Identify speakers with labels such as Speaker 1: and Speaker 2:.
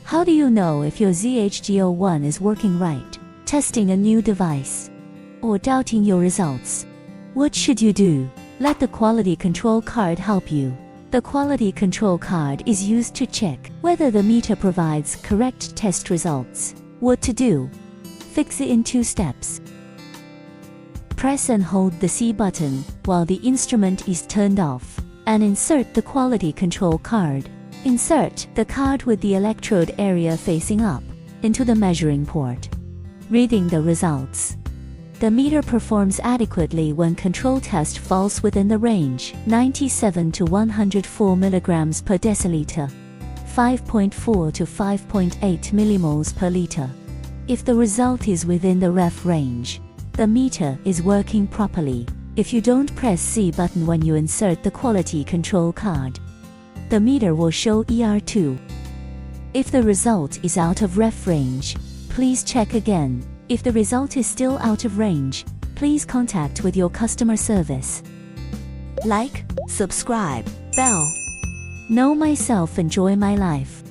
Speaker 1: How do you know if your ZH-G01 is working right? Testing a new device or doubting your results? What should you do? Let the quality control card help you. The quality control card is used to check whether the meter provides correct test results. What to do? Fix it in 2 steps. Press and hold the C button while the instrument is turned off, and insert the quality control card. Insert the card with the electrode area facing up into the measuring port. Reading the results. The meter performs adequately when control test falls within the range 97 to 104 mg per deciliter, 5.4 to 5.8 millimoles per liter. If the result is within the ref range, the meter is working properly. If you don't press C button when you insert the quality control card, the meter will show ER2. If the result is out of ref range, please check again. If the result is still out of range, please contact with your customer service. Like, subscribe, bell. Know myself, enjoy my life.